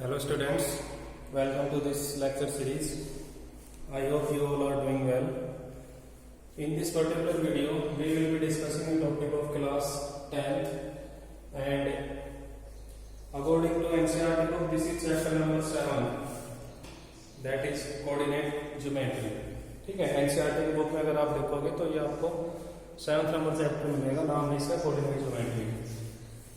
Hello students, welcome to this lecture series. I hope you all are doing well. In this particular video, we will be discussing the topic of class 10th and according to NCERT book, this is chapter number 7, that is coordinate geometry. ठीक है, NCERT की book में अगर आप देखोगे तो ये आपको 7th नंबर चैप्टर मिलेगा, नाम है इसका कोऑर्डिनेट ज्योमेट्री।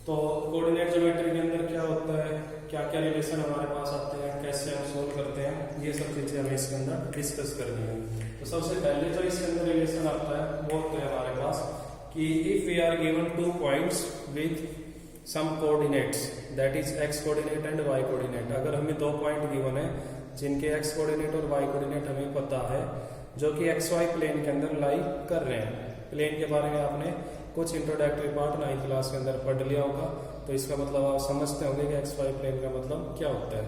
तो कोऑर्डिनेट ज्योमेट्री के अंदर क्या होता है, क्या क्या रिलेशन हमारे पास आते हैं, कैसे हम सोल्व करते हैं, ये सब चीजें हमें इसके अंदर डिस्कस करनी है। तो सबसे पहले जो इसके अंदर रिलेशन आता है वो होता है हमारे पास कि if we are given 2 points with some coordinates, that is x coordinate and y coordinate. अगर हमें 2 पॉइंट गिवन है जिनके एक्स कोऑर्डिनेट और वाई कोऑर्डिनेट हमें पता है, जो कि एक्स वाई प्लेन के अंदर लाई कर रहे हैं। प्लेन के बारे में आपने कुछ इंट्रोडक्टरी पार्ट 9th क्लास के अंदर पढ़ लिया होगा, तो इसका मतलब आप समझते होंगे कि एक्स वाई प्लेन का मतलब क्या होता है।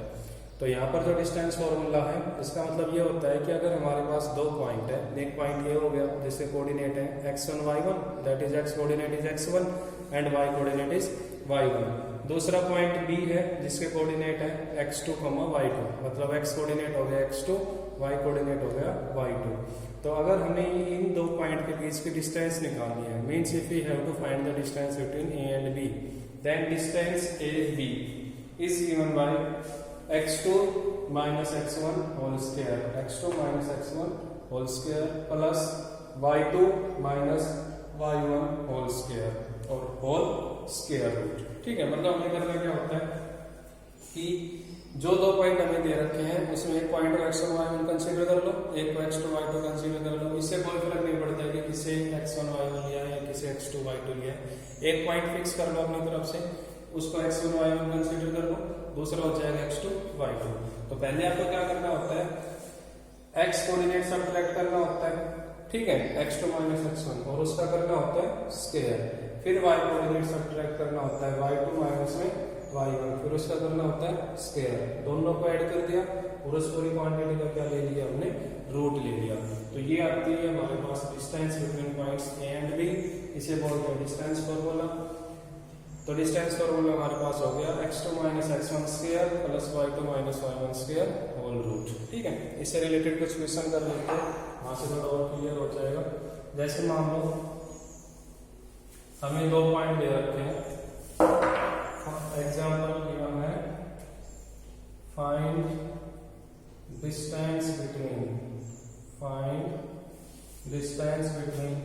तो यहाँ पर जो डिस्टेंस फॉर्मूला है इसका मतलब ये होता है कि अगर हमारे पास 2 पॉइंट है, एक पॉइंट ये हो गया जिसके कोऑर्डिनेट है x1 y1, that is x coordinate is x1 and y coordinate is y1। दूसरा पॉइंट b है जिसके कोऑर्डिनेट है x2, y2, मतलब x कोऑर्डिनेट हो गया x2, y कोऑर्डिनेट हो गया y2। तो अगर हमें इन 2 पॉइंट के बीच की डिस्टेंस निकालनी है, means if we have to find the distance between a and b, then distance ab is given by x2 minus x1 whole square, x2 minus x1 whole square plus y2 minus y1 whole square और whole square root। ठीक है, मतलब हमें करना क्या होता है कि जो 2 पॉइंट हमें दे रखे हैं उसमें एक पॉइंट को x1 y1 कंसीडर कर लो, एक को x2 y2 कंसीडर कर लो। इससे कोई फर्क नहीं पड़ता है कि किसे x1 y1 लिया है या किसे x2 y2 लिया है। एक पॉइंट फिक्स कर लो अपनी तरफ से, उसको x1 y1 कंसीडर कर लो, दूसरा हो जाएगा x2 y2। तो पहले आपको क्या करना होता है, x कोऑर्डिनेट सब्ट्रैक्ट करना होता है, ठीक है, x2 माइनस x1, और उसका करना होता है स्क्वायर। फिर y कोऑर्डिनेट सब्ट्रैक्ट करना होता है y2 माइनस में y1, फिर उसका करना होता है स्क्वायर। दोनों को ऐड कर दिया और उस पूरी क्वांटिटी का क्या ले लिया हमने, रूट ले लिया। तो ये आती है हमारे पास distance between points a and b, इसे बोलते हैं डिस्टेंस फॉर्मूला। तो डिस्टेंस फॉर्मूला हमारे पास हो गया x2 minus x1 square plus y2 minus y1 square whole root. ठीक है, इससे रिलेटेड कुछ क्वेश्चन कर लेते हैं, वहां से थोड़ा और क्लियर हो जाएगा। जैसे मान लो हमें 2 पॉइंट दे रखे हैं, एग्जाम्पल गिवन है find distance between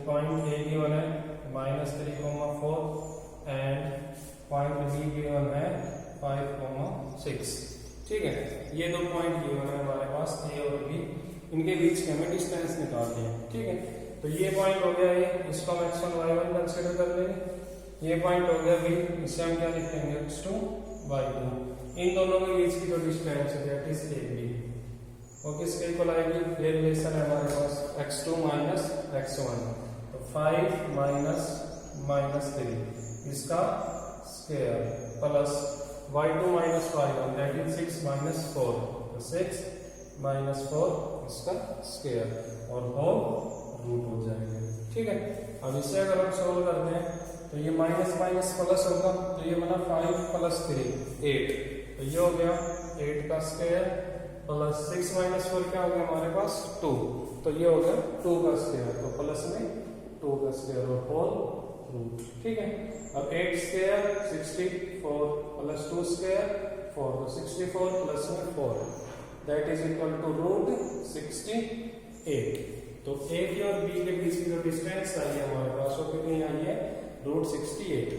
point A given है -3,4 एंड पॉइंट बी गिवन है 5,6। ठीक है, ये 2 पॉइंट गिवन है हमारे पास ए और बी, इनके बीच के हमें डिस्टेंस निकालनी है। ठीक है, तो ये पॉइंट हो गया ए, इसको हम x1 y1 कंसीडर कर लेंगे। ये पॉइंट हो गया बी, इसे हम क्या लिखेंगे x2 y2। इन दोनों के बीच की जो डिस्टेंस है दैट इज ए बी, वो किसके इक्वल आएगी, ये रिलेशन है हमारे पास x2 माइनस x1, तो 5 माइनस 3 इसका square plus y2 minus y1 that is 6 minus 4, तो 6 माइनस 4 इसका स्क्वायर और होल रूट हो जाएगा। ठीक है, अब इसे अगर हम सोल्व करते हैं तो ये माइनस माइनस प्लस होगा, तो ये बना 5 प्लस 3 8, तो ये हो गया 8 का स्क्वायर प्लस 6 माइनस 4 क्या हो गया हमारे पास 2, तो ये हो गया 2 का स्क्वायर, तो प्लस में 2 का स्क्वायर और होल रूट। ठीक है, अब 8 स्क्वायर 64 प्लस 2 स्क्वायर 4, तो 64 प्लस में 4 that is equal to root 68। तो ए की और बी के बीच की जो डिस्टेंस आई है हमारे पास वो कितनी आई है, रूट 68।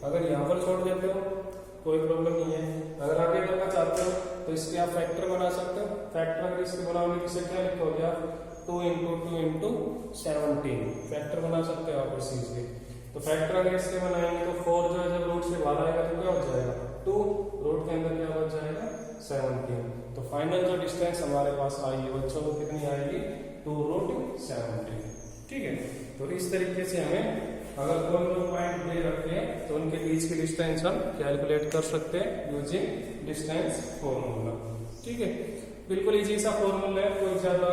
अगर यहाँ पर छोड़ देते हो कोई प्रॉब्लम नहीं है, अगर आगे करना चाहते हो तो इसके आप फैक्टर बना सकते हो। फैक्टर अगर इसके बनाओगे तो इसे क्या लिखोगे आप, 2 into 17 फैक्टर बना सकते हो आप इस चीज के। तो फैक्टर अगर इसके बनाएंगे तो 4 जो है जब रूट से बाहर आएगा तो क्या हो जाएगा 2, रूट के अंदर क्या हो जाएगा 17। तो फाइनल जो डिस्टेंस हमारे पास आई है बच्चों को कितनी आएगी, 2 रूट 17। ठीक है, तो इस तरीके से हमें अगर कोई 2 पॉइंट दे रखे हैं तो उनके बीच की डिस्टेंस हम कैलकुलेट कर सकते हैं यूजिंग डिस्टेंस फॉर्मूला। ठीक है, बिल्कुल इजी सा फॉर्मूला है, कोई ज्यादा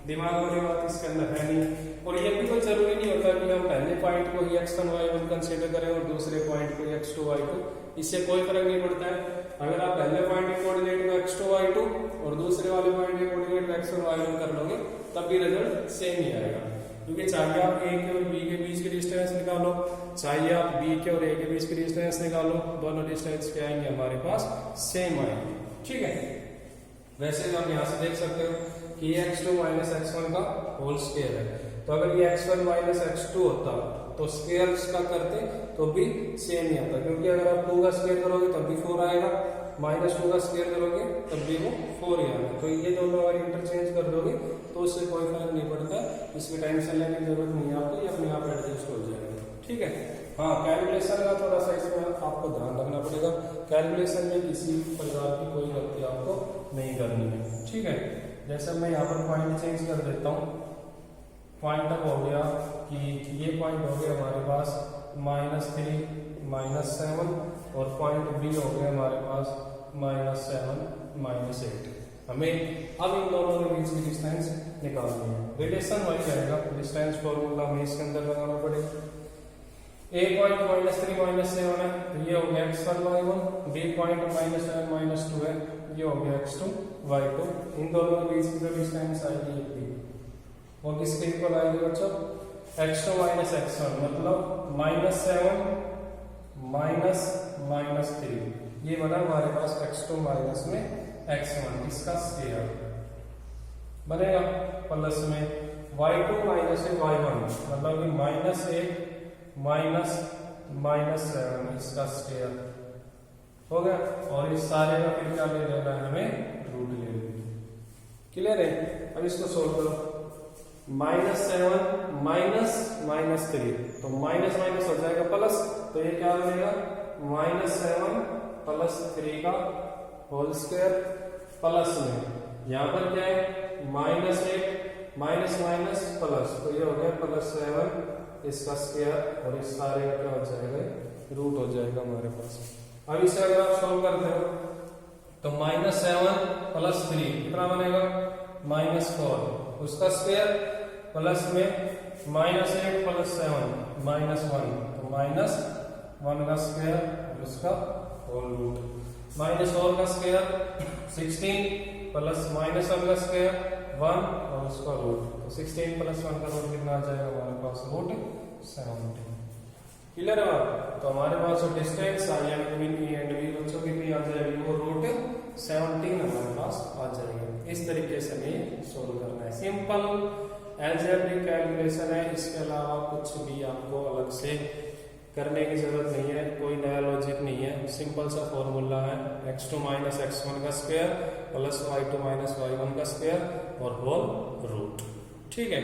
दिमाग वाली बात इसके अंदर है नहीं। और ये भी कोई जरूरी नहीं होता कि हम पहले पॉइंट को ही x1 y1 कंसीडर करें और दूसरे पॉइंट को x2 y2, इससे कोई फर्क नहीं पड़ता है। अगर आप पहले पॉइंट को और दूसरे वाले पॉइंट के कोऑर्डिनेट x और y1 कर लोगे तब भी रिजल्ट सेम ही आएगा, क्योंकि चाहे आप a के और b के बीच की डिस्टेंस निकालो, चाहे आप b के और a के बीच की डिस्टेंस निकालो, दोनों डिस्टेंस क्या आएंगे हमारे पास सेम आएंगे। ठीक है, वैसे हम यहाँ से देख सकते हो कि ये x2 माइनस x1 का होल स्क्वायर है, तो अगर ये x1 माइनस x2 होता तो स्क्वायर का करते तो भी सेम ही आता, क्योंकि अगर आप 2 का स्क्वायर करोगे तब भी 4 आएगा, माइनस 2 का स्क्वायर करोगे तब भी वो 4 ही आएगा। तो ये दोनों अगर इंटरचेंज कर दोगे तो उससे कोई फर्क नहीं पड़ता, इसमें टेंशन लेने की जरूरत नहीं है आपको, ये अपने आप एडजस्ट हो जाएगा। ठीक है, हाँ कैलकुलेशन का थोड़ा सा इसमें आपको ध्यान रखना पड़ेगा, कैलकुलेशन में किसी प्रकार की कोई गलती आपको नहीं करनी है। ठीक है, जैसे मैं यहाँ पर पॉइंट चेंज कर देता हूँ, पॉइंट अब हो गया कि ये पॉइंट हो गया हमारे पास -3 -7 और पॉइंट बी हो गया हमारे पास -7 -8। हमें अब इन दोनों के बीच की डिस्टेंस निकालनी है, रिलेशन वही रहेगा, डिस्टेंस फॉर्मूला हमें इसके अंदर लगाना पड़ेगा। ए पॉइंट -3 -7 है तो ये हो गया x1 y1, बी पॉइंट -7 -2 है ये हो गया x2 y2, इन दोनों के बीच की जो डिस्टेंस आएगी ये बी, वो किसके इक्वल आएगी बच्चों, x2 माइनस x1, मतलब -7 -3, ये बना हमारे पास x2 माइनस में x1, इसका स्क्वायर बनेगा, प्लस में y2 माइनस y1, मतलब कि -1 -7 इसका स्क्वायर हो गया, और इस सारे का फिर क्या ले लेना है हमें, रूट ले लेना। क्लियर है, अब इसको सोल्व करो, -7 -3, तो माइनस माइनस हो जाएगा प्लस, तो ये क्या बनेगा -7 + 3 का होल स्क्वायर, प्लस में यहाँ पर क्या है -8 माइनस माइनस प्लस, तो ये हो गया +7 इसका स्क्वायर, और इस सारे का क्या हो जाएगा, रूट हो जाएगा हमारे पास। अब इसे अगर आप सॉल्व करते हो तो -7 + 3 कितना बनेगा, -4, उसका स्क्वायर, प्लस में -8 + 7 -1, तो -1 का स्क्वायर और उसका होल रूट, -4 का स्क्वायर 16 प्लस -1 का स्क्वायर 1 और उसका रूट, तो 16 + 1 का रूट कितना आ जाएगा हमारे पास, रूट 17। क्लियर है बात, तो हमारे पास जो distance I am between A and B बच्चों कितनी आ जाएगी, वो रूट 17 हमारे पास आ जाएगा। इस तरीके से हमें सोल्व करना है, सिंपल अलजेब्रिक कैलकुलेशन है, इसके अलावा कुछ भी आपको अलग से करने की जरूरत नहीं है, कोई नया लॉजिक नहीं है, सिंपल सा फॉर्मूला है, x2 माइनस x1 का square plus y2 minus y1 का स्क्वायर और होल रूट। ठीक है,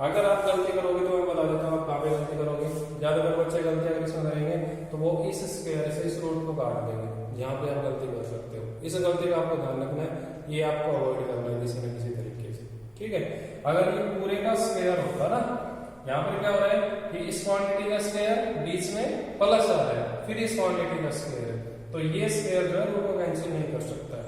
अगर आप गलती करोगे तो मैं बता देता हूँ आप कहाँ पे गलती करोगे, ज्यादातर बच्चे गलती अगर इसमें करेंगे तो वो इस स्क्वायर से इस रूट को काट देंगे, जहाँ पे आप गलती कर सकते हो, इस गलती का आपको ध्यान रखना है, ये आपको अवॉइड करना है किसी न किसी तरीके से। ठीक है, अगर ये पूरे का स्क्वायर होता ना, यहाँ पर क्या हो रहा है कि इस क्वांटिटी का स्क्वायर बीच में प्लस आ रहा है, फिर इस क्वांटिटी का स्क्वायर, तो ये स्क्वायर जो है वो कैंसिल नहीं कर सकता है।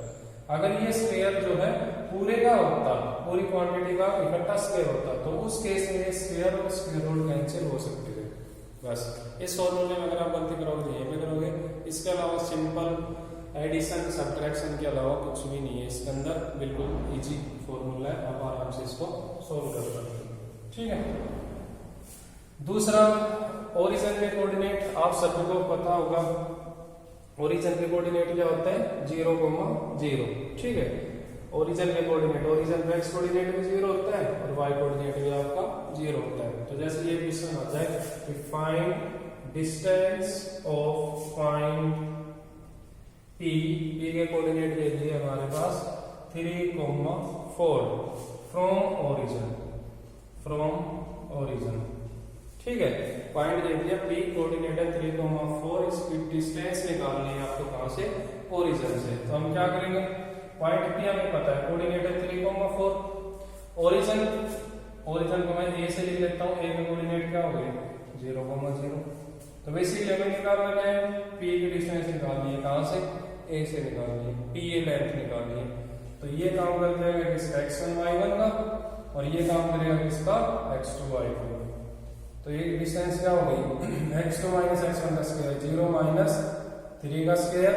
अगर ये स्क्वायर जो है पूरे का होता, पूरी क्वांटिटी का इकट्ठा स्क्वायर होता, तो उस केस में ये स्क्वायर और स्क्वायर रूट कैंसिल हो सकते थे। बस इस फॉर्मूले में अगर आप गलती करोगे तो ये पे करोगे, इसके अलावा सिंपल एडिशन सब्ट्रैक्शन के अलावा कुछ भी नहीं है इसके अंदर, बिल्कुल इजी फॉर्मूला है, आप आराम से इसको सोल्व कर सकते हो। ठीक है, दूसरा ओरिजिन के कोऑर्डिनेट, आप सभी को पता होगा ओरिजिन के कोऑर्डिनेट क्या होता है, 0, 0। ठीक है, ओरिजिन के कोऑर्डिनेट, ओरिजिन का x कोऑर्डिनेट भी 0 होता है और y कोऑर्डिनेट भी आपका 0 होता है। तो जैसे ये क्वेश्चन आता है कि find distance of point P, P के कोऑर्डिनेट दे दिए हमारे पास 3, 4 फ्रॉम ओरिजिन। ठीक है, पॉइंट दे दिया P, कोऑर्डिनेट है 3, 4, इसकी डिस्टेंस निकालनी है आपको कहां से, ओरिजिन से। तो हम क्या करेंगे, पॉइंट P हमें पता है, कोऑर्डिनेट है 3, 4, ओरिजिन को मैं A से लिख लेता हूँ, A का कोऑर्डिनेट क्या हो गया 0, 0। तो बेसिकली हमें निकालना क्या है, P की डिस्टेंस निकालनी है, कहां से, A से निकालनी है, P ये लेंथ निकालनी है। तो ये काम कर देगा किसका, x1 y1 का, और ये काम करेगा किसका, x2 y2। तो ये डिस्टेंस क्या हो गई, x2 माइनस x1 का स्क्वायर 0 माइनस 3 का square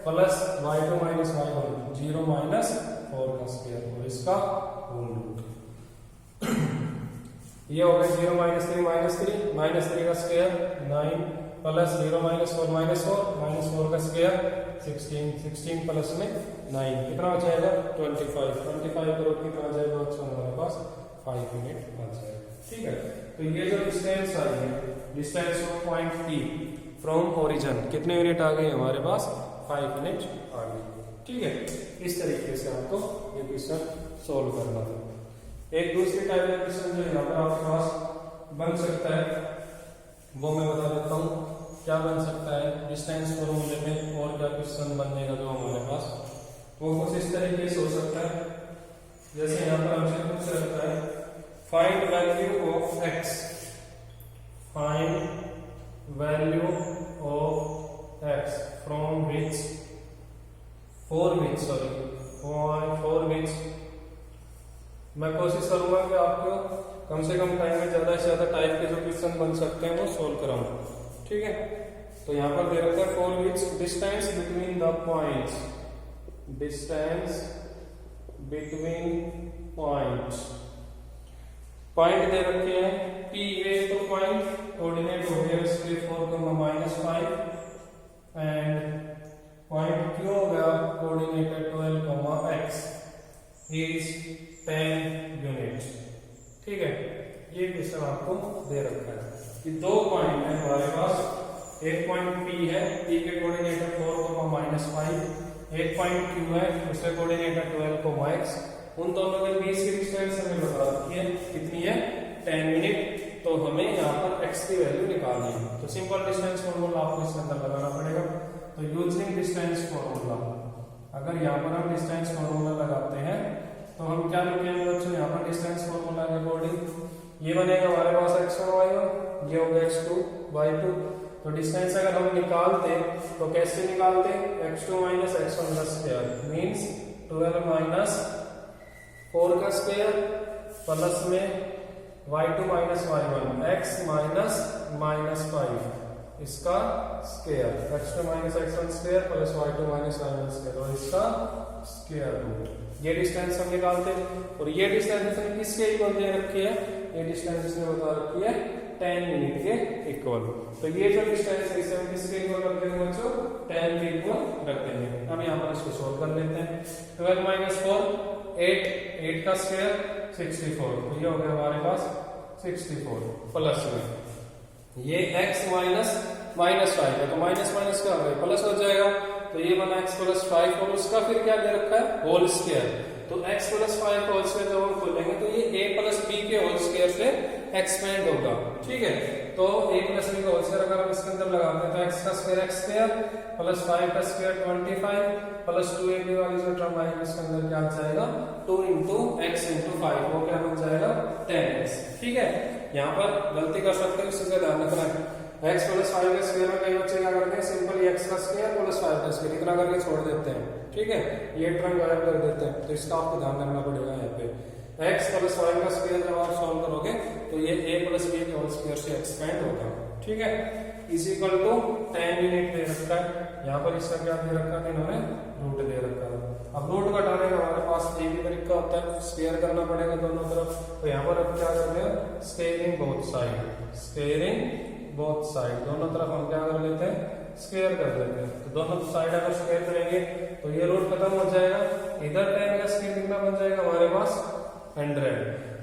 plus y2 minus y1 0 minus 4 का स्क्वायर और इसका होल रूट। ये हो गया 0 माइनस 3 का स्क्वायर 9 प्लस 0 माइनस 4 का स्क्वायर 16 प्लस में 9 कितना हो जाएगा 25 करोड़ कितना आ जाएगा बच्चों हमारे पास 5 यूनिट आ जाएगा। ठीक है, तो ये जो डिस्टेंस आई है distance of point P from origin कितने यूनिट आ गए हमारे पास 5 यूनिट आ गए। ठीक है, इस तरीके से आपको ये क्वेश्चन सोल्व करना है। एक दूसरी टाइप का क्वेश्चन जो यहाँ पर आपके पास बन सकता है वो मैं बता देता हूँ क्या बन सकता है डिस्टेंस फॉर्मूले में और क्या क्वेश्चन बनेगा जो हमारे पास वो कुछ इस तरीके से हो सकता है। जैसे यहाँ पर हमसे पूछ सकता है find value of x, find value of x from which for which मैं कोशिश करूंगा कि आपको कम से कम टाइम में ज्यादा से ज्यादा टाइप के जो क्वेश्चन बन सकते हैं वो सोल्व कराऊं। ठीक है, तो यहाँ पर दे रखा है for which distance between the points, distance between point दे रखे हैं P ये तो पॉइंट कोऑर्डिनेट हो गया इसके 4,-5 एंड पॉइंट Q हो गया कोऑर्डिनेटेड 12,x इज 10 यूनिट। ठीक है, ये क्वेश्चन आपको दे रखा है कि दो पॉइंट है हमारे पास, एक पॉइंट P है, P के कोऑर्डिनेट है 4,-5, एक पॉइंट Q है उसके कोऑर्डिनेट है 12,x। उन दोनों के बीच की डिस्टेंस हमें बता रखी है कितनी है 10 यूनिट। तो हमें यहाँ पर x की वैल्यू निकालनी है, तो सिंपल डिस्टेंस फॉर्मूला आपको इसके अंदर लगाना पड़ेगा। तो यूजिंग डिस्टेंस फॉर्मूला, अगर यहाँ पर हम डिस्टेंस फॉर्मूला लगाते हैं तो हम क्या लिखेंगे बच्चों यहाँ पर डिस्टेंस फॉर्मूला के अकॉर्डिंग ये बनेगा हमारे पास x1 y1, ये हो गया x2 y2। तो डिस्टेंस अगर हम निकालते तो कैसे निकालते x2 माइनस x1 का स्क्वायर मीन्स 12 माइनस 4 का स्क्वायर प्लस में y2 minus y1 x minus 5 इसका square x2 minus x1 square plus y2 minus y1 square और इसका स्क्वायर रूट। ये डिस्टेंस हम निकालते हैं और ये डिस्टेंस इसने किसके इक्वल दे रखी है, ये डिस्टेंस इसने बता रखी है 10 यूनिट के इक्वल। तो ये जो डिस्टेंस है इसे हम किसके इक्वल रख देंगे बच्चों 10 के इक्वल रख देंगे। अब यहाँ पर इसको सोल्व कर लेते हैं 12 माइनस 4 8 का स्क्वायर 64, तो ये हो गया हमारे पास 64 प्लस में ये x माइनस 5 है तो माइनस क्या हो गया प्लस हो जाएगा। तो ये बना x प्लस 5 और उसका फिर क्या दे रखा है होल स्क्वायर। तो x प्लस 5 होल स्क्वायर जब हम खोलेंगे तो ये a प्लस b के होल स्क्वायर से एक्सपेंड होगा। ठीक है, तो a प्लस b का होल स्क्वायर अगर हम इसके अंदर लगाते हैं तो x का स्क्वायर प्लस 5 का स्क्वायर 25 प्लस 2ab वाली जो टर्म आएगी इसके अंदर क्या आ जाएगा 2 इंटू x इंटू 5 वो क्या बन जाएगा 10x। ठीक है, यहाँ पर गलती कर सकते हैं इससे ध्यान रखना है। x प्लस 5 का स्क्वायर में कई बच्चे क्या करते हैं सिंपल x का स्क्वायर प्लस 5 का स्क्वायर इतना करके छोड़ देते हैं। ठीक है, ये टर्म गायब कर देते हैं, तो इसका आपको ध्यान रखना पड़ेगा। यहाँ पे x प्लस 5 का स्क्वायर जब आप सॉल्व करोगे तो ये a प्लस b के होल स्क्वायर से एक्सपेंड होगा। ठीक है, इज इक्वल टू 10 यूनिट दे रखा है। यहाँ पर इसका क्या दे रखा है इन्होंने रूट दे रखा है। अब रूट घटाने का हमारे पास एक ही तरीका होता है, स्क्वायर करना पड़ेगा दोनों तरफ। तो यहाँ पर अब क्या करते हैं स्क्वायरिंग बोथ साइड दोनों तरफ हम क्या कर लेते हैं स्क्वायर कर देते हैं। तो दोनों साइड अगर स्क्वायर करेंगे तो ये रूट खत्म हो जाएगा। इधर 10 का स्क्वायर कितना बन जाएगा हमारे पास 100।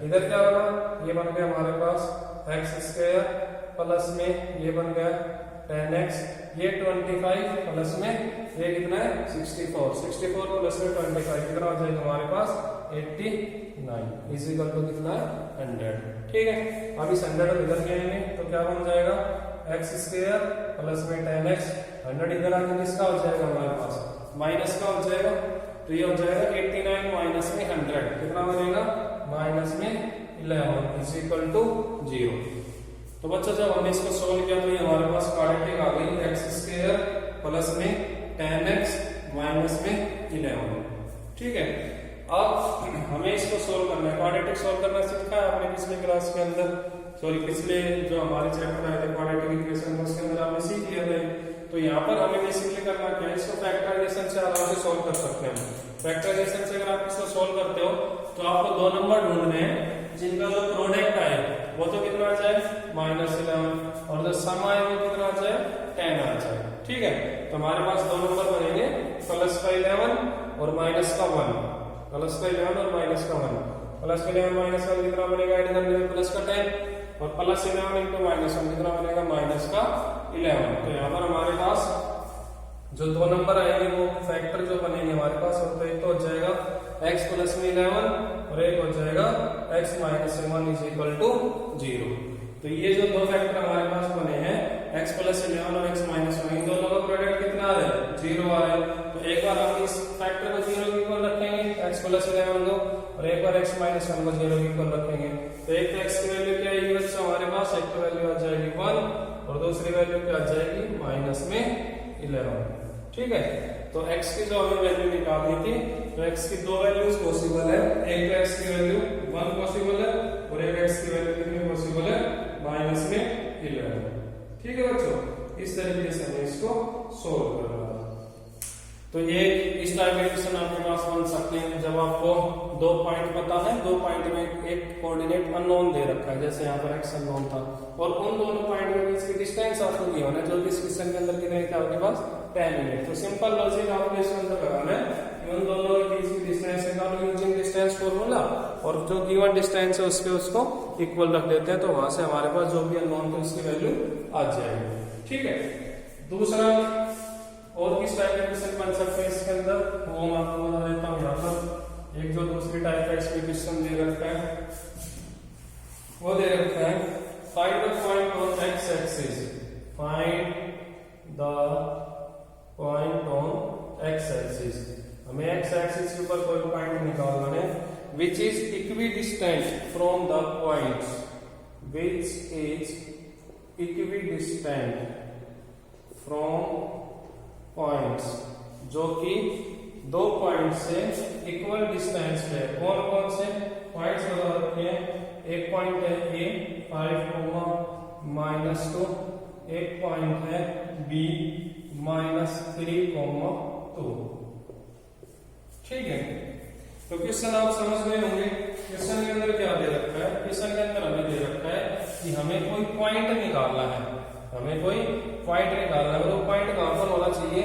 इधर क्या होगा ये बन गया हमारे पास x स्क्वायर प्लस में ये बन गया 10x, ये 25 प्लस में ये कितना है 64 प्लस में 25 कितना हो जाएगा हमारे पास 89 इज इक्वल टू कितना है 100। ठीक है, अब इस 100 इधर ले आएंगे तो क्या बन जाएगा x स्क्वायर प्लस में 10x 100 इधर आके किसका हो जाएगा हमारे पास माइनस का हो जाएगा। तो ये हो जाएगा 89 माइनस में 100 कितना बनेगा माइनस में 11 इज इक्वल टू 0। तो बच्चों जब हमने इसको सोल्व किया तो ये हमारे पास क्वाड्रेटिक आ गई x स्क्वायर प्लस में 10x माइनस में 11। ठीक है, अब हमें इसको सोल्व करना है, क्वाड्रेटिक सोल्व करना सीखा है आपने पिछले क्लास के अंदर, पिछले जो हमारे चैप्टर आए थे क्वाड्रेटिक इक्वेशन उसके अंदर आपने सीख लिया था। तो यहाँ पर हमें बेसिकली करना क्या है, इसको फैक्टराइजेशन से आराम से सॉल्व कर सकते हैं। फैक्टराइजेशन से अगर आप इसको सॉल्व करते हो तो आपको दो नंबर ढूंढने हैं जिनका जो प्रोडक्ट आए वो तो कितना आ जाए -11 और जो सम आए वो कितना आ जाए 10 आ जाए। ठीक है, तो हमारे पास दो नंबर बनेंगे +11 और -1, +11 और -1। +11 -1 कितना बनेगा, ऐड करने में +10 और +11 इंटू -1 कितना बनेगा -11। तो यहाँ पर हमारे पास जो दो नंबर आएंगे वो फैक्टर जो बनेंगे हमारे पास, तो एक तो हो जाएगा x + 11 और एक हो जाएगा x - 7 = 0। तो ये जो दो फैक्टर हमारे पास बने हैं x + 11 और x - 7, इन दोनों का प्रोडक्ट कितना आ रहा है 0 आ रहा है। तो एक बार हम इस फैक्टर को 0 के इक्वल रखेंगे x + 11 को, और एक बार x - 1 को 0 के इक्वल रखेंगे। तो एक तो x की वैल्यू क्या आएगी बच्चों हमारे पास, एक तो वैल्यू आ जाएगी 1 और दूसरी वैल्यू क्या आ जाएगी -11। ठीक है, तो x की जो हमें वैल्यू निकालनी थी, तो x की दो वैल्यूज पॉसिबल है, एक तो x की वैल्यू 1 पॉसिबल है और एक x की वैल्यू कितनी पॉसिबल है -11। ठीक है बच्चों, इस तरीके से हमें इसको सोल्व करना है। तो ये इस टाइप के क्वेश्चन आपके पास बन सकते हैं जब आपको दो पॉइंट पता है, दो पॉइंट में एक कोऑर्डिनेट अननोन दे रखा है, जैसे यहाँ पर x अननोन था और उन दोनों पॉइंट के बीच की डिस्टेंस आपको गिवन है, जो कि इस क्वेश्चन के अंदर कितने थे आपके पास 10 यूनिट। तो सिंपल लॉजिक आपको इसके अंदर लगाना है कि उन दोनों के बीच की डिस्टेंस निकालो यूजिंग डिस्टेंस फॉर्मूला, और जो गिवन डिस्टेंस है उसके उसको इक्वल रख देते हैं, तो वहां से हमारे पास जो भी अननोन थे उसकी वैल्यू आ जाएगी। ठीक है, दूसरा और किस टाइप का क्वेश्चन बन सकते हैं इसके अंदर, वो मैं आपको बता देता हूँ। यहाँ पर एक जो दूसरी टाइप का इसमें क्वेश्चन दे रखा है, वो दे रखा है find the point on x axis, find the point on x axis. हमें x एक्सिस के ऊपर कोई पॉइंट निकालना है which is equidistant from the points, which is equidistant from points, जो कि दो पॉइंट से इक्वल डिस्टेंस पे। कौन कौन से पॉइंट्स बता रखे हैं, एक पॉइंट है A 5, -2, एक पॉइंट है B -3, 2। ठीक है, तो क्वेश्चन आप समझ गए होंगे। क्वेश्चन के अंदर क्या दे रखा है, क्वेश्चन के अंदर हमें दे रखा है कि हमें कोई पॉइंट निकालना है, हमें कोई पॉइंट निकालना है, वो पॉइंट कहां पर होना चाहिए,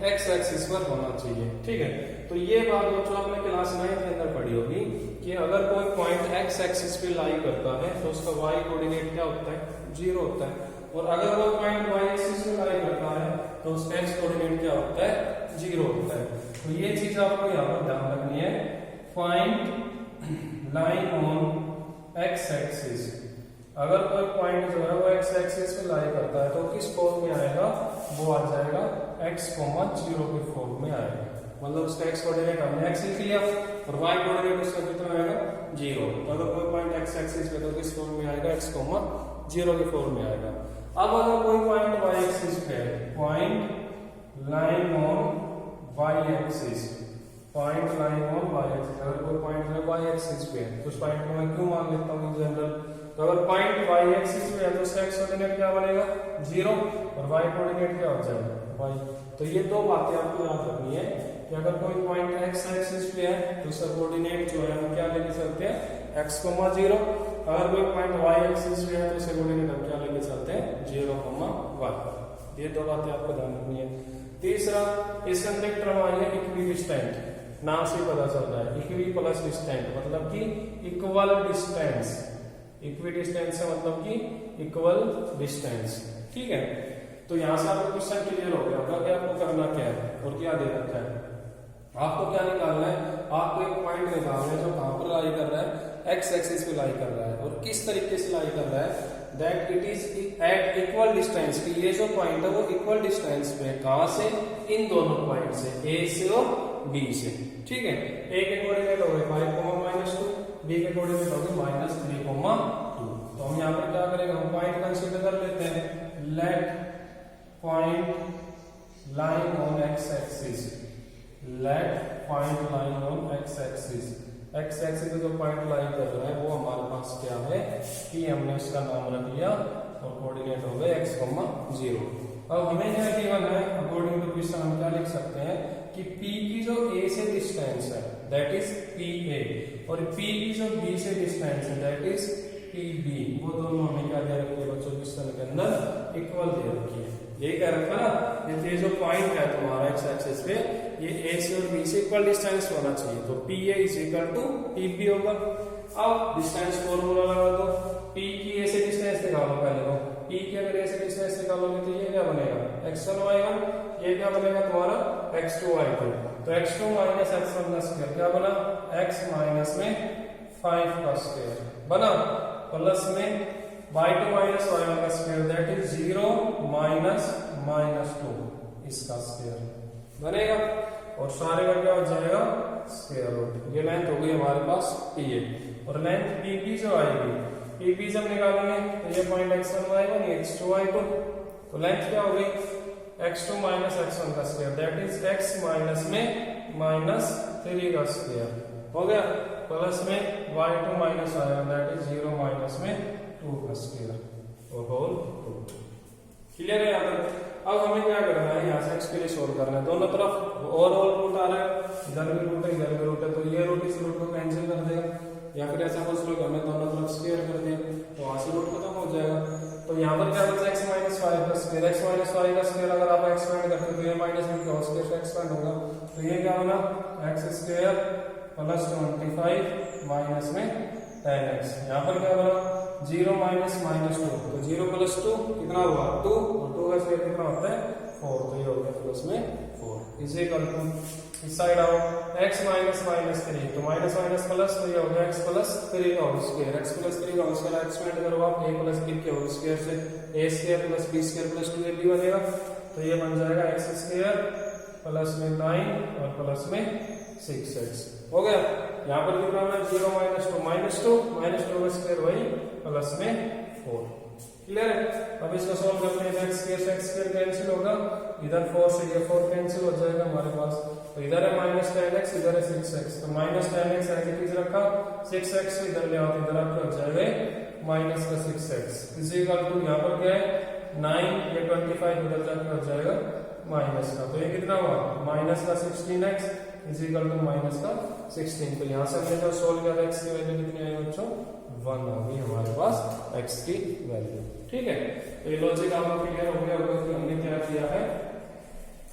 x एक्सिस पर होना चाहिए। ठीक है, तो ये बात बच्चों आपने क्लास 9 के अंदर पढ़ी होगी कि अगर कोई पॉइंट x एक्सिस पे लाई करता है तो उसका y कोऑर्डिनेट क्या होता है, 0 होता है, और अगर वो पॉइंट y एक्सिस पे लाई करता है तो उसका x कोऑर्डिनेट क्या होता है, 0 होता है। तो ये चीज आपको यहाँ पर ध्यान रखनी है, find line on x axis. अगर कोई पॉइंट जो है वो x एक्सिस पे लाई करता है तो किस फॉर्म में आएगा, वो आ जाएगा x, 0 के फॉर्म में आएगा। मतलब उसका x कोऑर्डिनेट हमने x लिख लिया और y कोऑर्डिनेट उसका कितना आएगा, 0। तो अगर कोई पॉइंट x एक्सिस पे तो किस फॉर्म में आएगा, x, 0 के फॉर्म में आएगा। अब अगर कोई पॉइंट y एक्सिस पे है, point line on y axis, point line on y axis, अगर कोई पॉइंट है y एक्सिस पे है तो उस पॉइंट को मैं क्यों मान लेता हूँ इन जनरल, तो अगर पॉइंट y एक्सिस पे है तो उसका x कोऑर्डिनेट क्या बनेगा, 0, और y कोऑर्डिनेट क्या हो जाएगा, y। तो ये दो बातें आपको याद रखनी है कि अगर कोई पॉइंट x एक्सिस पे है तो उसका कोऑर्डिनेट जो है हम क्या लेके चलते हैं, x, 0। अगर कोई पॉइंट y एक्सिस पे है तो उसका कोऑर्डिनेट हम क्या लेके चलते हैं, 0, y। ये दो बातें आपको ध्यान रखनी है। तीसरा, इस अंदर टर्म आई है इक्विडिस्टेंट, नाम से पता चल रहा है, इक्वी प्लस डिस्टेंट मतलब कि इक्वल डिस्टेंस, इक्विडिस्टेंस है मतलब कि इक्वल डिस्टेंस। ठीक है, तो यहां से आपको क्वेश्चन क्लियर हो गया होगा कि आपको करना क्या है और क्या दे रखा है। आपको क्या निकालना है, आपको एक पॉइंट निकालना है जो कहां पर लाई कर रहा है, x एक्सिस पे लाई कर रहा है, और किस तरीके से लाई कर रहा है, that it is at equal distance, कि ये जो पॉइंट है वो इक्वल डिस्टेंस पे, कहां से, इन दोनों पॉइंट से, A से और B से। ठीक है, A के कोऑर्डिनेट हो गए 5, -2, B के कोऑर्डिनेट हो गए -3, 2। तो हम यहाँ पर क्या करेंगे, हम पॉइंट कंसीडर कर लेते हैं, let point line on x axis, let point line on x axis. x axis पे जो पॉइंट लाइन कर रहा है वो हमारे पास क्या है, कि हमने उसका नाम रख लिया और कोऑर्डिनेट हो गए x, 0। अब हमें क्या गिवन है, अकॉर्डिंग टू क्वेश्चन हम क्या लिख सकते हैं कि P की जो A से डिस्टेंस है दैट इज PA और P की जो B से डिस्टेंस है दैट इज PB, वो दोनों हमें क्या दे रखी है बच्चों क्वेश्चन के अंदर इक्वल दे रखी है। ये कह रखा ना ये जो पॉइंट है तुम्हारा एक्स एक्सिस पे ये A से और B से इक्वल डिस्टेंस होना चाहिए, तो PA is equal to PB होगा। अब डिस्टेंस फॉर्मूला लगा दो, P की A से डिस्टेंस निकालो पहले तो P की अगर A से डिस्टेंस निकालोगे तो ये क्या बनेगा x1 y1, ये क्या बनेगा तुम्हारा x2 y2, तो x2 माइनस x1 का स्क्वायर क्या बना x माइनस में 5 का स्क्वायर बना, प्लस में y2 माइनस y1 का square that is 0 minus minus 2 इसका स्क्वायर बनेगा और सारे का क्या हो जाएगा स्क्वायर रूट। ये लेंथ हो गई हमारे पास PA और लेंथ PP जो आएगी PP जब निकालेंगे तो ये पॉइंट x1 y1 ये x2 y2, तो लेंथ क्या हो गई x2 माइनस x1 का square that is x minus में माइनस 3 का स्क्वायर हो गया, प्लस में y2 minus y1 that is 0 minus में 2 का स्क्वायर और होल रूट। क्लियर है यहाँ तक? अब हमें क्या करना है, यहाँ से x के लिए सोल्व करना है, दोनों तरफ और होल रूट आ रहा है, इधर भी रूट है इधर भी रूट है, तो ये रूट इस रूट को कैंसिल कर देगा, या फिर ऐसा कुछ लोग हमें दोनों तरफ स्क्वायर कर दिया तो वहां से रूट खत्म हो जाएगा। तो यहाँ पर क्या बचा x माइनस 5 का स्क्वायर, x माइनस 5 का स्क्वायर अगर आप एक्सपेंड करते तो ये माइनस में क्रॉस के एक्सपेंड होगा, तो ये क्या होगा x स्क्वायर प्लस 25 माइनस में 10x, यहाँ पर क्या बना 0 माइनस माइनस 2, तो 0 प्लस 2 कितना हुआ 2 और 2 का स्क्वायर कितना होता है 4, तो ये हो गया प्लस में 4 इज इक्वल टू इस साइड आओ x माइनस माइनस 3, तो माइनस माइनस प्लस, तो ये हो गया x प्लस 3 का होल स्क्वायर, x प्लस 3 का होल स्क्वायर एक्सपेंड करो आप a प्लस b के होल स्क्वायर से, a square plus b square plus 2ab बनेगा, तो ये बन जाएगा x स्क्वायर प्लस में 9 और प्लस में 6x हो गया। यहाँ पर कितना है 0 माइनस 2 माइनस 2 का स्क्वायर वही प्लस में 4। क्लियर है? अब इसको सॉल्व करते हैं, x स्क्वायर कैंसिल होगा, इधर 4 से ये 4 कैंसिल हो जाएगा हमारे पास, तो इधर है माइनस 10x इधर है 6x, तो minus 10x as it is रखा, 6x इधर ले आओ इधर आपका हो जाएगा माइनस का 6x इज इक्वल टू यहाँ पर क्या है 9, ये 25 इधर जाकर हो जाएगा माइनस का, तो ये कितना हुआ माइनस का 16x is equal to minus का 16, तो यहाँ से हमने जो सोल्व किया x की वैल्यू कितनी आई बच्चों 1 आ गई हमारे पास x की वैल्यू। ठीक है, तो ये लॉजिक आपको क्लियर हो गया होगा कि हमने क्या किया है,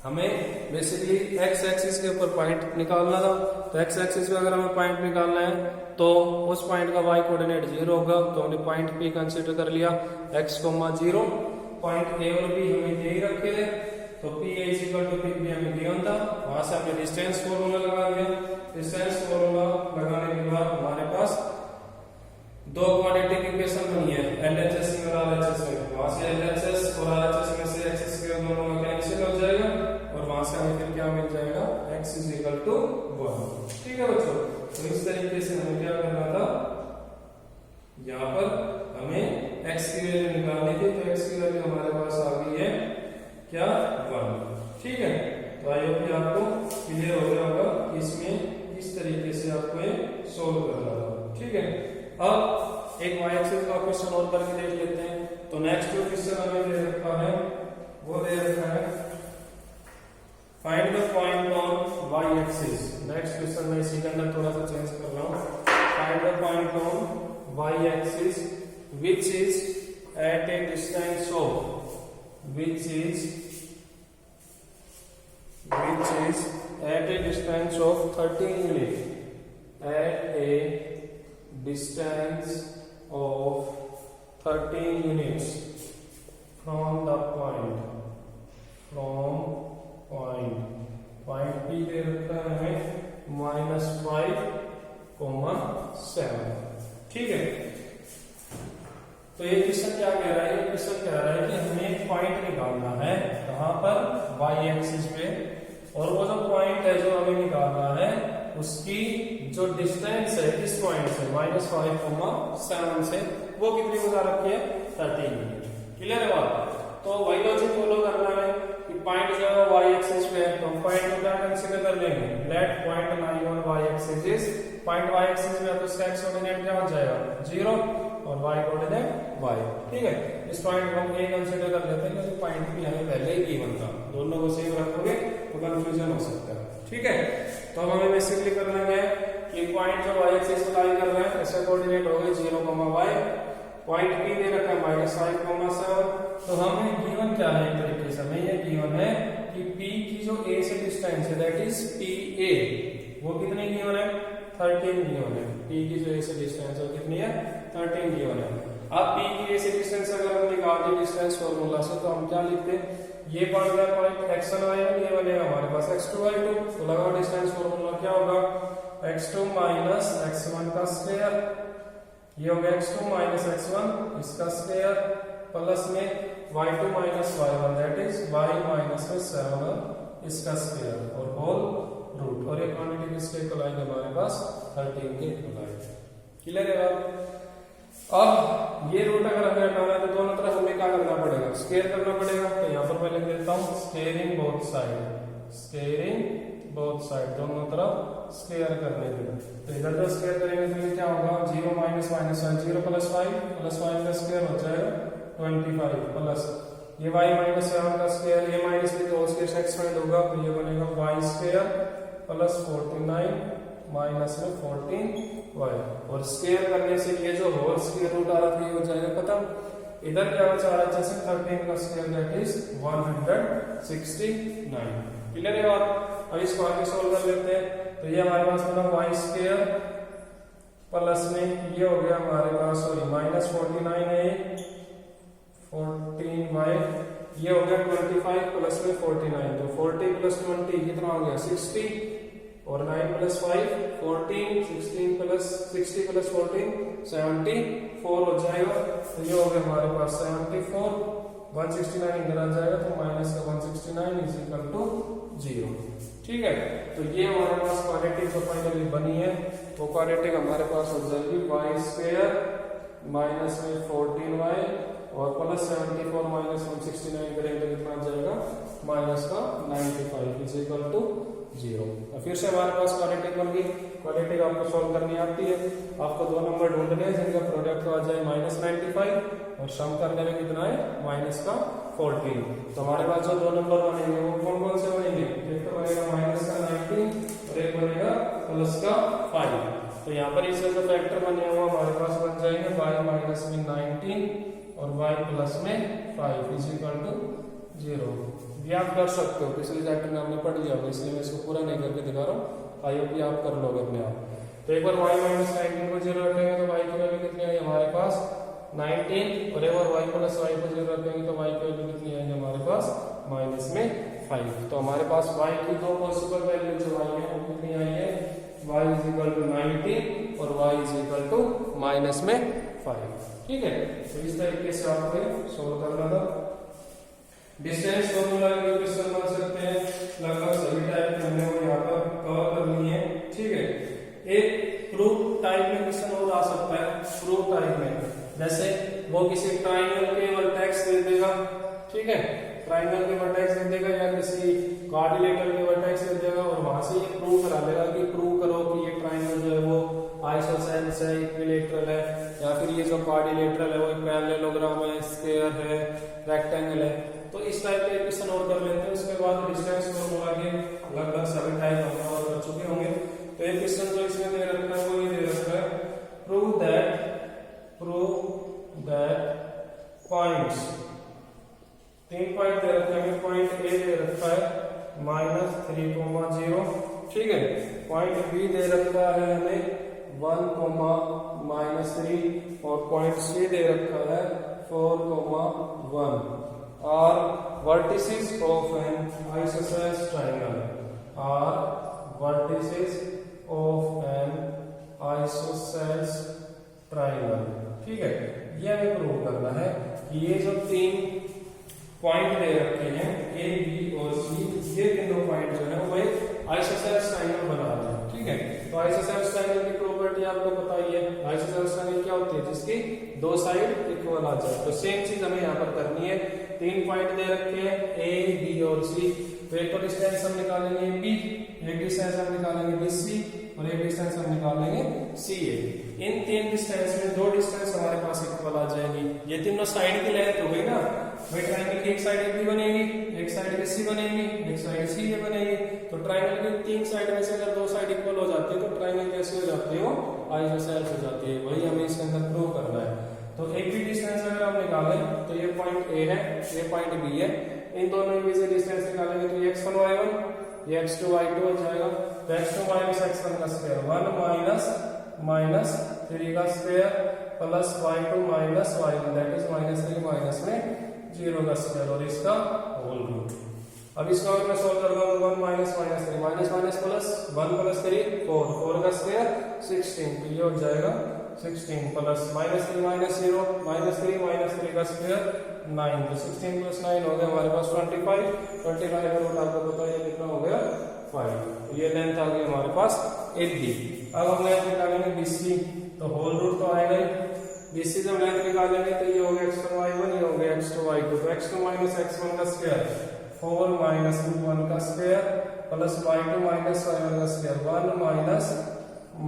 हमें बेसिकली x एक्सिस के ऊपर पॉइंट निकालना था, तो x एक्सिस पे अगर हमें पॉइंट निकालना है तो उस पॉइंट का y कोऑर्डिनेट 0 होगा, तो हमने पॉइंट P कंसीडर कर लिया x, 0, पॉइंट A और B हमें यही रखे थे, तो P is equal to P हमें गिवन था, वहां से हमने डिस्टेंस फॉर्मूला लगा दिया, डिस्टेंस फॉर्मूला लगाने के बाद हमारे पास दो क्वाड्रेटिक इक्वेशन बनी है LHS में और RHS में, वहां से LHS और RHS में से x स्क्वायर दोनों का कैंसिल हो जाएगा और वहां से हमें फिर क्या मिल जाएगा x इज इक्वल टू 1। ठीक है बच्चों, तो इस तरीके से हमें क्या करना था, यहाँ पर हमें x की वैल्यू निकालनी थी, तो x की वैल्यू हमारे पास आ गई है क्या 1। ठीक है, तो आई होप आपको क्लियर हो गया होगा इसमें किस तरीके से आपको ये सोल्व करना था। ठीक है, अब एक y एक्सिस का क्वेश्चन और करके देख लेते हैं, तो नेक्स्ट जो क्वेश्चन हमें दे रखा है वो दे रखा है find the point on y axis. Next question में इसी के अंदर थोड़ा सा चेंज कर रहा हूं, find the point on y axis which is at a distance of which is at a distance of 13 units, at a distance of 13 units from the point P दे रखा है हमें -5,7। ठीक है, तो ये क्वेश्चन क्या कह रहा है, ये क्वेश्चन कह रहा है कि हमें एक पॉइंट निकालना है कहां पर y एक्सिस पे, और वो जो पॉइंट है जो हमें निकालना है उसकी जो डिस्टेंस है इस पॉइंट से -5,7 से वो कितनी बता रखी है 13 यूनिट। क्लियर है बात? तो वही लॉजिक फॉलो करना है कि पॉइंट जो है y एक्सिस पे है, तो पॉइंट को क्या कंसीडर कर लेंगे, let point 9 on y axis is, point y axis में तो उसका x कोऑर्डिनेट क्या हो जाएगा 0, और y कोऑर्डिनेट y। ठीक है, इस पॉइंट को हम a कंसीडर कर लेते हैं क्योंकि पॉइंट भी हमें पहले ही गिवन था, दोनों को सेम रखोगे तो कंफ्यूजन हो सकता है। ठीक है, तो अब हमें बेसिकली करना क्या है कि पॉइंट जो y एक्सिस पे लाई कर रहे हैं इसका कोऑर्डिनेट होगा 0, y। पॉइंट p दे रखा है -5, 7। तो हमें गिवन क्या है, एक तरीके से हमें ये गिवन है कि p की जो a से डिस्टेंस है दैट इज pa, वो कितनी गिवन है 13 गिवन है। p की जो a से डिस्टेंस है कितनी है 13 गिवन है। अब p की a से डिस्टेंस अगर हम निकाल दें डिस्टेंस फार्मूला से तो हम क्या लिखते हैं, ये पड़ गया पॉइंट x1 y1, ये बनेगा हमारे पास x2 y2। तो लगाओ डिस्टेंस फार्मूला क्या होगा x2 माइनस x1 का स्क्वायर, ये हो गया x2 माइनस x1 इसका स्क्वायर प्लस में y2 minus y1 that is y minus में 7 इसका स्क्वायर और होल रूट, और ये क्वांटिटी किसके इक्वल आएगी हमारे पास 13 के इक्वल आएगी। क्लियर है बात। अब ये रूट अगर हमें हटाना है तो दोनों तरफ हमें क्या करना पड़ेगा, स्क्वायर करना पड़ेगा। तो यहाँ पर मैं लिख देता हूँ squaring both side, squaring both side, दोनों तरफ स्क्वायर करने के लिए। तो इधर जो स्क्वायर करेंगे तो ये क्या होगा 0 माइनस माइनस 0 प्लस 5 का स्क्वायर हो जाएगा 25 प्लस ये y माइनस 7 का स्क्वायर, ये माइनस भी तो उसके एक्सपेंड होगा तो ये बनेगा y स्क्वायर प्लस 49 माइनस में 14y, और स्क्वायर करने से ये जो होल स्क्वायर रूट आ रहा है हो जाएगा खत्म। इधर क्या बचा रहा है जैसे 13 का स्क्वायर दैट इज 169। क्लियर है बात। अब इसको आगे सोल्व कर लेते हैं। तो ये हमारे पास बना y स्क्वायर प्लस में ये हो गया हमारे पास सॉरी माइनस 49 है 14y, ये हो गया 25 प्लस में 49, तो 40 प्लस 20 कितना हो गया 60, और 9 प्लस 5 14, 16 प्लस 60 प्लस 14 74 हो जाएगा। तो ये हो गया हमारे पास 74, 169 इधर आ जाएगा तो माइनस का 169 इज इक्वल टू 0। ठीक है, तो ये हमारे पास क्वाड्रेटिक जो फाइनली बनी है वो क्वाड्रेटिक हमारे पास हो जाएगी y स्क्वायर माइनस में 14y और प्लस 74 माइनस 169 करेंगे तो कितना आ जाएगा माइनस का 95 इज इक्वल टू 0। फिर से हमारे पास क्वाड्रेटिक बन गई। क्वाड्रेटिक आपको सॉल्व करनी आती है, आपको दो नंबर ढूंढने हैं जिनका प्रोडक्ट आ जाए -95 और सम करने में कितना है माइनस का 14। तो हमारे पास जो दो नंबर बनेंगे वो कौन कौन से बनेंगे, एक तो बनेगा माइनस का 19 और एक बनेगा प्लस का 5। तो यहाँ पर इससे जो फैक्टर बने हुए हमारे पास बन जाएंगे y माइनस में 19 और y प्लस में 5 इज इक्वल टू 0। याद कर सकते हो, पिछले चैप्टर में हमने पढ़ लिया होगा इसलिए मैं इसको पूरा नहीं करके दिखा रहा हूँ, आई होप आप कर लोगे अपने आप। तो एक बार y माइनस 19 को 0 रखेंगे तो y की वैल्यू कितनी आएगी हमारे पास 19, और एक बार y प्लस y को 0 रखेंगे तो y की वैल्यू कितनी आएगी हमारे पास माइनस में 5। तो हमारे पास y की दो पॉसिबल वैल्यू जो y है वो कितनी आई है y इज इक्वल टू 19 और y is equal to minus में 5। ठीक है, तो इस तरीके से आपको सोल्व करना था। डिस्टेंस फॉर्मूला के क्वेश्चन बन सकते हैं, लगभग सभी टाइप के हमने वो यहाँ पर कवर कर लिए हैं। ठीक है, एक प्रूफ टाइप में क्वेश्चन और आ सकता है। प्रूफ टाइप में जैसे वो किसी ट्राइंगल के वर्टेक्स दे देगा, ठीक है, ट्राइंगल के वर्टेक्स दे देगा या किसी क्वाड्रिलेटरल के वर्टेक्स दे देगा और वहां से ये प्रूव करा देगा कि प्रूव करो कि ये ट्राइंगल जो है वो आइसोसेलेस है, इक्विलैटरल है, या फिर ये जो क्वाड्रिलेटरल है वो पैरेललोग्राम है, स्क्वायर है, रेक्टेंगल है। तो इस टाइप के क्वेश्चन और कर लेते हैं। उसके बाद डिस्टेंस फॉर्मूला के लगभग सभी टाइप हम और कर चुके होंगे। तो एक क्वेश्चन जो इसमें दे रखा है वो ये दे रखा है प्रूव दैट पॉइंट्स, 3 पॉइंट दे रखे हैं। पॉइंट ए दे रखा है -3,0, ठीक है, पॉइंट बी दे रखा है हमें 1,-3 और पॉइंट सी दे रखा है 4,1 are vertices of an isosceles triangle, are vertices of an isosceles triangle। ठीक है, यह हमें प्रूव करना है कि ये जो 3 पॉइंट दे रखे हैं ए बी और सी, ये तीनों पॉइंट जो है वो एक आइसोसेलेस ट्रायंगल बना रहे हैं। ठीक है, तो आइसोसेलेस ट्रायंगल की प्रॉपर्टी आपको पता ही है। आइसोसेलेस ट्रायंगल क्या होती है, जिसकी दो साइड इक्वल आ जाए। तो सेम चीज हमें यहाँ पर करनी है। 3 पॉइंट दे रखे हैं ए बी और सी, तो एक तो डिस्टेंस हम निकालेंगे बी, एक डिस्टेंस हम निकालेंगे बीसी और एक डिस्टेंस हम निकालेंगे सीए। इन तीन डिस्टेंस में दो डिस्टेंस हमारे पास इक्वल आ जाएगी। ये तीनों साइड की लेंथ हो गई ना भाई। ट्रायंगल की एक साइड ए बी बनेगी, एक साइड बी सी बनेगी, एक साइड सी ए बनेगी। तो ट्रायंगल की तीन साइड में से अगर दो साइड इक्वल हो जाती है तो ट्रायंगल कैसे हो जाती है, वो आइसोसेलेस हो जाती है। वही हमें इसके अंदर प्रूव करना है। तो एक भी डिस्टेंस अगर हम निकालें तो ये पॉइंट ए है, ये पॉइंट बी है, इन दोनों में से डिस्टेंस निकालेंगे तो ये x1 y1, ये x2 y2 हो जाएगा। तो x2 माइनस x1 का स्क्वायर 1 माइनस 3 का square plus y2 minus y1 that is -3 minus में 0 का स्क्वायर और इसका होल रूट। अब इसको अगर मैं सोल्व करता हूं 1 minus 3 minus minus plus 1 plus 3 4 का स्क्वायर 16। तो ये हो जाएगा 16 प्लस -3 माइनस 0 -3 का स्क्वायर 9। तो 16 प्लस 9 हो गया हमारे पास 25 का रूट आपको पता है कितना हो गया 5। ये लेंथ आ गई हमारे पास AB। अब हम लेंथ निकालेंगे BC। तो होल रूट तो आएगा ही। BC जब लेंथ निकालेंगे तो ये हो गया x1 y1, ये हो गया x2 y2। तो x2 माइनस x1 का स्क्वायर 4 माइनस रूट 1 का square plus y2 minus y1 का स्क्वायर 1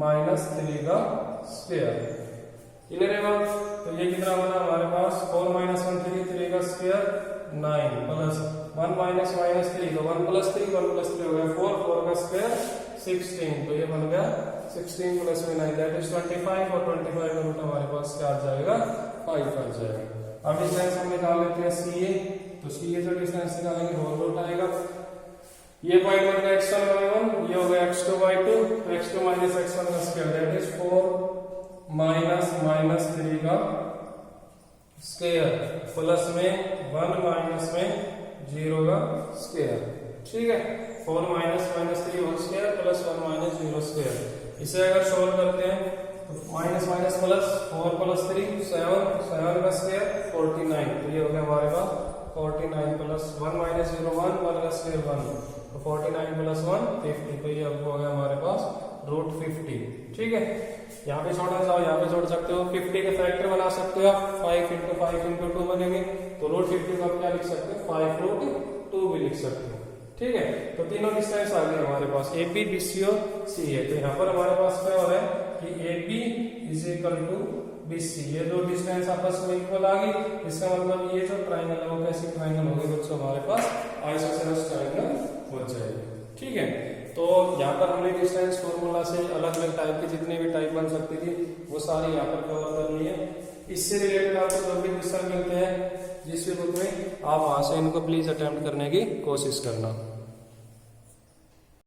माइनस 3 का स्क्वायर। क्लियर है बात? तो ये कितना बना हमारे पास 4 माइनस 1 3 का स्क्वायर 9 प्लस 1 माइनस 3 तो 1 प्लस 3 हो गया 4 का स्क्वायर 16। तो ये बन गया 16 प्लस में 9 दैट इज 25 और 25 का रूट हमारे पास क्या आ जाएगा 5 आ जाएगा। अब डिस्टेंस हम निकाल लेते हैं CA। तो CA जो डिस्टेंस निकालेंगे होल रूट आएगा। ये पॉइंट बन गया x1 y1, ये हो गया x2 y2। तो x2 माइनस x1 का स्क्वायर दैट इज 4 माइनस 3 का स्क्वायर प्लस में 1 माइनस में 0 का स्क्वायर। ठीक है, 4 minus 3 whole square plus 1 minus 0 square. इसे अगर सोल्व करते हैं तो माइनस माइनस प्लस 4 प्लस 3 7 का स्क्वायर 49। तो ये हो गया हमारे पास 49 प्लस 1 माइनस 0 1 का स्क्वायर 1। तो 49 प्लस 1 50। तो ये हो गया हमारे पास रूट 50। ठीक है, यहाँ पे छोड़ना चाहो यहाँ पे छोड़ सकते हो। 50 के फैक्टर बना सकते हो आप, 5 × 5 × 2 बनेंगे। तो रूट 50 को आप क्या लिख सकते हो 5 रूट 2 भी लिख सकते हो। ठीक है, तो तीनों डिस्टेंस आ गए हमारे पास AB BC और CA। तो यहाँ पर हमारे पास क्या हो रहा है कि AB is equal to BC। ये दो डिस्टेंस आपस में इक्वल आ गई। इसका मतलब ये जो ट्रायंगल है वो कैसी ट्रायंगल होगी बच्चों, हमारे पास आइसोसेलेस ट्रायंगल हो जाएगी। ठीक है, तो यहाँ पर हमने डिस्टेंस फॉर्मूला से अलग अलग टाइप की जितनी भी टाइप बन सकती थी वो सारी यहाँ पर कवर करनी है। इससे रिलेटेड आपको जब भी क्वेश्चन मिलते हैं जिस भी बुक में, आप वहां से इनको प्लीज अटेम्प्ट करने की कोशिश करना।